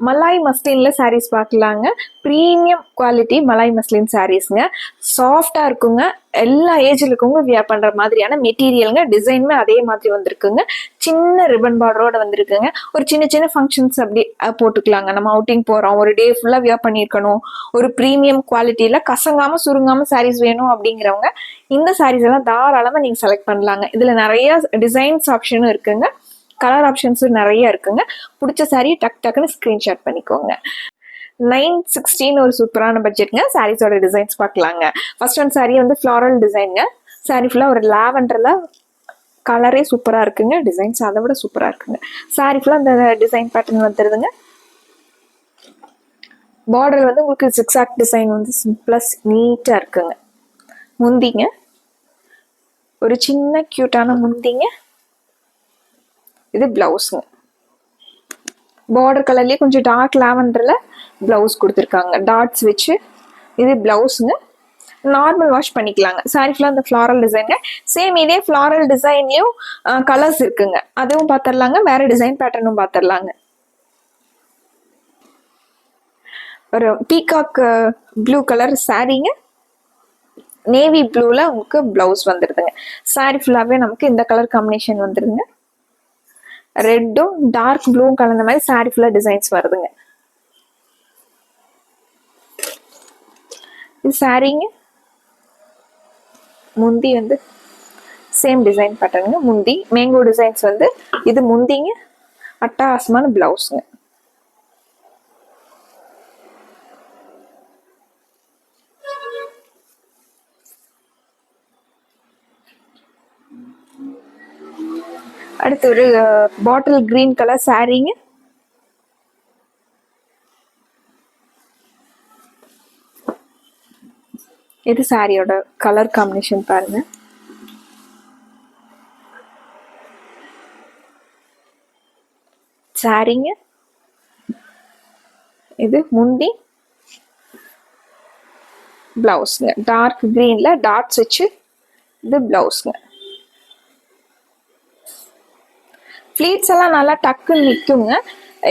Malay மஸ்லின்ல சாரீஸ் பார்க்கலாங்க. Premium quality malai muslin சாரீஸ்ங்க. சாஃப்டா இருக்குங்க. எல்லா ஏஜ்ல இருக்கவங்க வியர் பண்ற மாதிரியான மெட்டீரியலுங்க. டிசைனுமே அதே மாதிரி வந்திருக்குங்க. சின்ன ரிப்பன் பார்டரோட வந்திருக்குங்க. ஒரு சின்ன சின்ன ஃபங்க்ஷன்ஸ் அப்படி போட்டுக்கலாங்க. நம்ம அவுட்டிங் போறோம், ஒரு டே ஃபுல்லா வியர் பண்ணியிருக்கணும், ஒரு ப்ரீமியம் குவாலிட்டியில கசங்காம சுருங்காம சாரீஸ் வேணும் அப்படிங்கிறவங்க இந்த சாரீஸ் எல்லாம் தாராளமா நீங்க செலக்ட் பண்ணலாங்க. இதுல நிறைய டிசைன்ஸ் ஆப்ஷனும் இருக்குங்க, கலர் ஆப்ஷன்ஸும் நிறைய இருக்குங்க. பிடிச்ச சாரீ டக்குன்னு ஸ்கிரீன்ஷாட் பண்ணிக்கோங்க. 916 ஒரு சூப்பரான பட்ஜெட்ங்க. சாரீஸோட டிசைன்ஸ் பார்க்கலாங்க. ஃபர்ஸ்ட் ஒன் சாரீ வந்து ஃப்ளாரல் டிசைனுங்க. சாரீ ஃபுல்லாக ஒரு லாவெண்டர்ல கலரே சூப்பராக இருக்குங்க. டிசைன்ஸ் அதை விட சூப்பராக இருக்குங்க. சாரீ ஃபுல்லாக அந்த டிசைன் பேட்டர்ன் வந்துடுதுங்க. பார்டர் வந்து உங்களுக்கு ஜிக்ஸாக் டிசைன் வந்து ப்ளஸ் நீட்டாக இருக்குங்க. முந்திங்க ஒரு சின்ன க்யூட்டான முந்திங்க. இது பிளவுஸுங்க. பார்டர் கலர்லேயே கொஞ்சம் டார்க் லாவெண்டரில் ப்ளவுஸ் கொடுத்துருக்காங்க டாட்ஸ் வச்சு. இது பிளவுஸுங்க. நார்மல் வாஷ் பண்ணிக்கலாங்க. சாரி ஃபுல்லாக அந்த ஃப்ளாரல் டிசைனுங்க. சேம் இதே ஃப்ளாரல் டிசைன்லேயும் கலர்ஸ் இருக்குங்க. அதுவும் பார்த்துடலாங்க. வேற டிசைன் பேட்டர்னும் பார்த்துடலாங்க. ஒரு பீகாக் ப்ளூ கலர் சாரீங்க. நேவி ப்ளூவில் உங்களுக்கு ப்ளவுஸ் வந்துடுதுங்க. சாரி ஃபுல்லாகவே நமக்கு இந்த கலர் காம்பினேஷன் வந்துடுதுங்க. ரெட்டும் டார்க் ப்ளூவும் கலந்த மாதிரி சாரி ஃபுல்லாக டிசைன்ஸ் வருதுங்க. இது சாரீங்க. முந்தி வந்து சேம் டிசைன் பேட்டர்னுங்க. முந்தி மேங்கோ டிசைன்ஸ் வந்து இது முந்திங்க. அட்டகாசமான பிளவுஸுங்க. அடுத்து ஒரு பாட்டில் கிரீன் கலர் சாரீங்க. இது சாரியோட கலர் காம்பினேஷன் பாருங்க. சாரீங்க. இது முந்தி பிளவுஸ்ங்க. டார்க் கிரீன்ல டாட்ஸ் வச்சு இது பிளவுஸ்ங்க. ஃப்ளீட்ஸ் எல்லாம் நல்லா டக்குன்னு நிற்குங்க.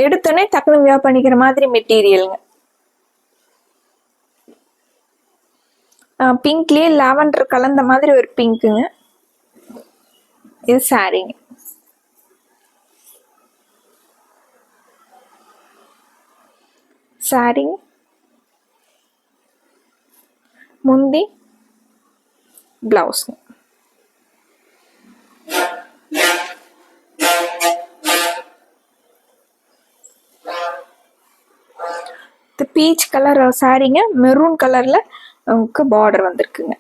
எடுத்தோடனே டக்குன்னு வியர் பண்ணிக்கிற மாதிரி மெட்டீரியலுங்க. பிங்க்லேயே லாவெண்டர் கலந்த மாதிரி ஒரு பிங்க்குங்க. இது சாரீங்க. சாரீங்க. முந்தி பிளவுஸ்ங்க. பீச் கலர் சாரீங்க. மெரூன் கலர்ல உங்களுக்கு பார்டர் வந்திருக்குங்க.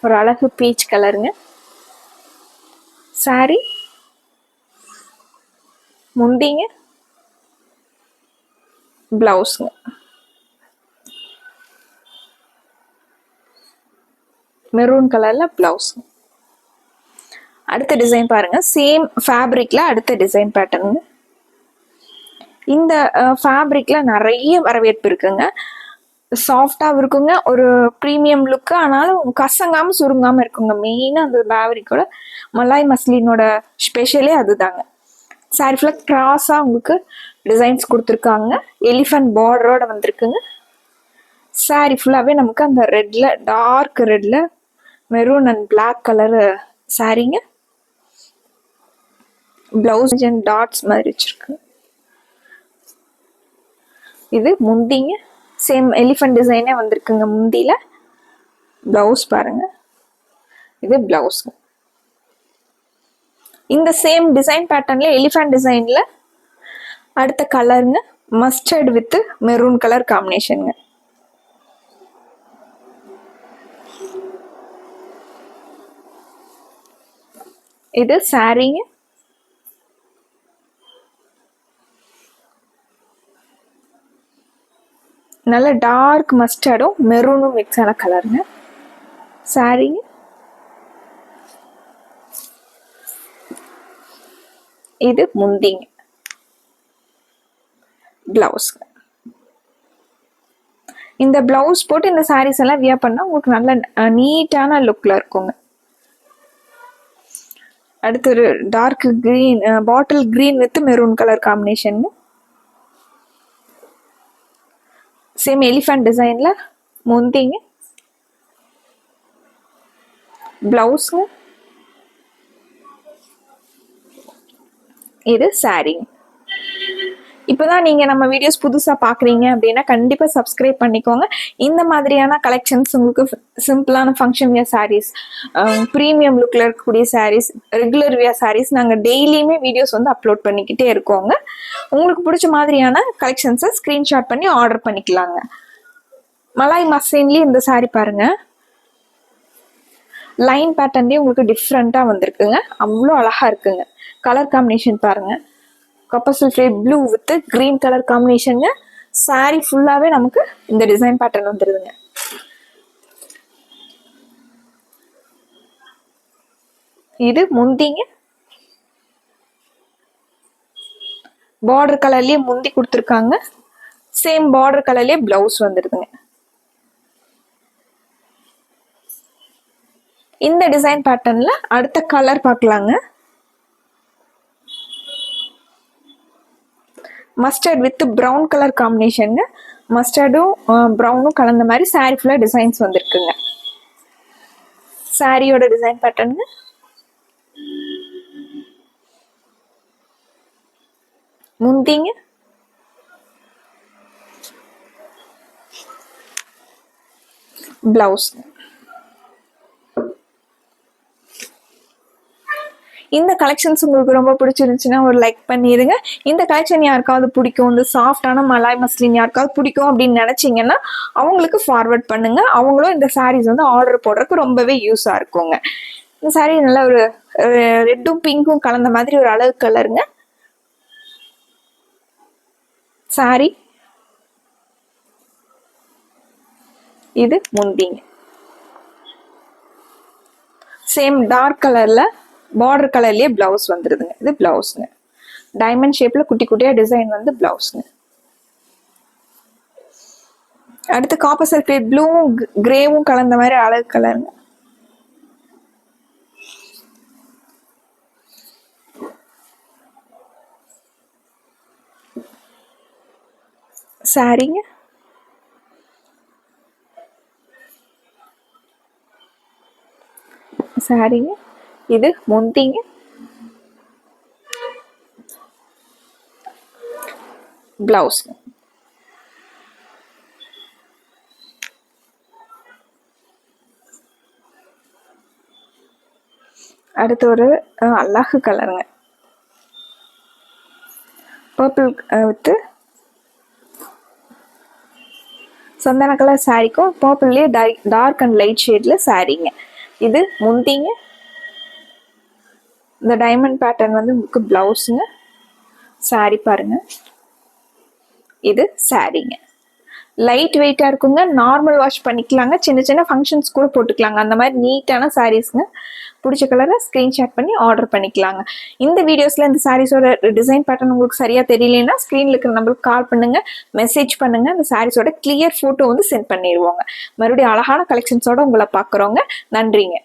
ஒரு அழகு பீச் கலருங்க. சாரி முந்திங்க பிளவுஸ்ங்க. மெரூன் கலர்ல பிளவுஸ். அடுத்த டிசைன் பாருங்க. சேம் ஃபேப்ரிக்ல அடுத்த டிசைன் பேட்டர்னுங்க. இந்த ஃபேப்ரிக்ல நிறைய வரவேற்பு இருக்குங்க. சாஃப்டாக இருக்குங்க. ஒரு ப்ரீமியம் லுக்கு, ஆனாலும் கசங்காமல் சுருங்காமல் இருக்குங்க. மெயினாக அந்த ஃபேப்ரிக்கோட மலாய் மஸ்லினோட ஸ்பெஷலே அதுதாங்க. சாரி ஃபுல்லாக கிராஸாக உங்களுக்கு டிசைன்ஸ் கொடுத்துருக்காங்க. எலிஃபண்ட் பார்டரோட வந்திருக்குங்க. சாரி ஃபுல்லாகவே நமக்கு அந்த ரெட்டில் டார்க் ரெட்டில் மெரூன் அண்ட் பிளாக் கலரு சாரீங்க. பிளவுஸ் அண்ட் டாட்ஸ் மாதிரி வச்சிருக்கு. இது முந்திங்க. சேம் எலிஃபண்ட் டிசைனே வந்திருக்குங்க முந்தியில. பிளவுஸ் பாருங்க. இது பிளவுஸ். இந்த சேம் டிசைன் பேட்டர்ன்ல எலிஃபண்ட் டிசைன்ல அடுத்த கலருங்க. மஸ்டர்ட் வித் மெரூன் கலர் காம்பினேஷனுங்க. இது சாரீங்க. நல்ல டார்க் மஸ்டர்டும் மெரூனும் மிக்ஸ் ஆன கலருங்க. சாரீங்க. இது முந்திங்க. பிளவுஸ். இந்த பிளவுஸ் போட்டு இந்த சாரீஸ் எல்லாம் வியர் பண்ணா உங்களுக்கு நல்ல நீட்டான லுக்ல இருக்குங்க. அடுத்து ஒரு dark green, bottle green with maroon colour combination. Same elephant டிசைன்ல முந்திங்க, பிளவுஸுங்க, இது சாரிங்க. இப்போதான் நீங்க நம்ம வீடியோஸ் புதுசா பாக்குறீங்க அப்படின்னா கண்டிப்பா சப்ஸ்கிரைப் பண்ணிக்கோங்க. இந்த மாதிரியான கலெக்ஷன்ஸ் உங்களுக்கு சிம்பிளான ஃபங்க்ஷன் வியர் சாரீஸ், ப்ரீமியம் லுக்ல இருக்கக்கூடிய சாரீஸ், ரெகுலர் வியர் சாரீஸ் நாங்க டெய்லியுமே வீடியோஸ் வந்து அப்லோட் பண்ணிக்கிட்டே இருக்கோங்க. உங்களுக்கு பிடிச்ச மாதிரியான கலெக்ஷன்ஸை ஸ்கிரீன்ஷாட் பண்ணி ஆர்டர் பண்ணிக்கலாங்க. மலாய் மஸ்லின்லயே இந்த சாரி பாருங்க, லைன் பேட்டர்ன்லயே உங்களுக்கு டிஃப்ரெண்டா வந்திருக்குங்க. அவ்வளோ அழகா இருக்குங்க. கலர் காம்பினேஷன் பாருங்க, copper sulphate blue with green colour காம்பினேஷனுங்க. சாரி ஃபுல்லாவே நமக்கு இந்த டிசைன் பேட்டர்ன் வந்துருதுங்க. இது முந்திங்க, பார்டர் கலர்லயே முந்தி கொடுத்துருக்காங்க. சேம் பார்டர் கலர்லயே பிளவுஸ் வந்துருதுங்க. இந்த டிசைன் பேட்டர்ன்ல அடுத்த கலர் பார்க்கலாங்க. மஸ்டர்ட் வித் ப்ரௌன் கலர் காம்பினேஷனுங்க. மஸ்டர்டும் ப்ரௌனும் கலந்த மாதிரி சாரி ஃபுல்லா டிசைன்ஸ் வந்திருக்குங்க. சாரியோட டிசைன் பேட்டர்னுங்க. முந்திங்க, பிளவுஸ். இந்த கலெக்ஷன்ஸ் உங்களுக்கு ரொம்ப பிடிச்சிருந்துச்சுன்னா ஒரு லைக் பண்ணிடுங்க. இந்த கலெக்ஷன் யாருக்காவது பிடிக்கும், இந்த சாஃப்டான மலாய் மஸ்லின் யாருக்காவது பிடிக்கும் அப்படின்னு நினைச்சீங்கன்னா அவங்களுக்கு ஃபார்வர்ட் பண்ணுங்க. அவங்களும் இந்த சாரீஸ் வந்து ஆர்டர் போடுறதுக்கு ரொம்பவே யூஸா இருக்குங்க. இந்த சாரீ நல்ல ஒரு ரெட்டும் பிங்க்கும் கலந்த மாதிரி ஒரு அழகு கலருங்க. சாரி இது முந்திங்க, சேம் டார்க் கலர்ல பார்டர் கலர்லயே பிளவுஸ் வந்துருதுங்க. இது பிளவுஸ்ங்க, டைமண்ட் ஷேப்ல குட்டி குட்டியா டிசைன் வந்து பிளவுஸ்ங்க. அடுத்து காப்பர் சல்ஃபேட் ப்ளூவும் கிரேவும் கலந்த மாதிரி அழகு கலருங்க. சாரிங்க, சாரிங்க, இது முந்திங்க, பிளவுஸ். அடுத்து ஒரு அழகு கலருங்க, பர்பிள் வித் சந்தன கலர் சாரிக்கும் பர்பிள்லயே டார்க் அண்ட் லைட் ஷேட்ல சாரிங்க. இது முந்திங்க, இந்த டைமண்ட் பேட்டர்ன் வந்து உங்களுக்கு பிளவுஸுங்க. சாரி பாருங்க, இது சாரிங்க. லைட் வெயிட்டா இருக்குங்க, நார்மல் வாஷ் பண்ணிக்கலாங்க, சின்ன சின்ன ஃபங்க்ஷன்ஸ் கூட போட்டுக்கலாங்க. அந்த மாதிரி நீட்டான சாரீஸ்ங்க. பிடிச்ச கலரை ஸ்கிரீன்ஷாட் பண்ணி ஆர்டர் பண்ணிக்கலாங்க. இந்த வீடியோஸ்ல இந்த சாரீஸோட டிசைன் பேட்டர்ன் உங்களுக்கு சரியா தெரியலன்னா ஸ்கிரீன்ல இருக்கிற நம்பருக்கு கால் பண்ணுங்க, மெசேஜ் பண்ணுங்க. இந்த சாரீஸோட கிளியர் போட்டோ வந்து சென்ட் பண்ணிடுவோங்க. மறுபடியும் அழகான கலெக்ஷன்ஸோட உங்களை பார்க்குறோங்க. நன்றிங்க.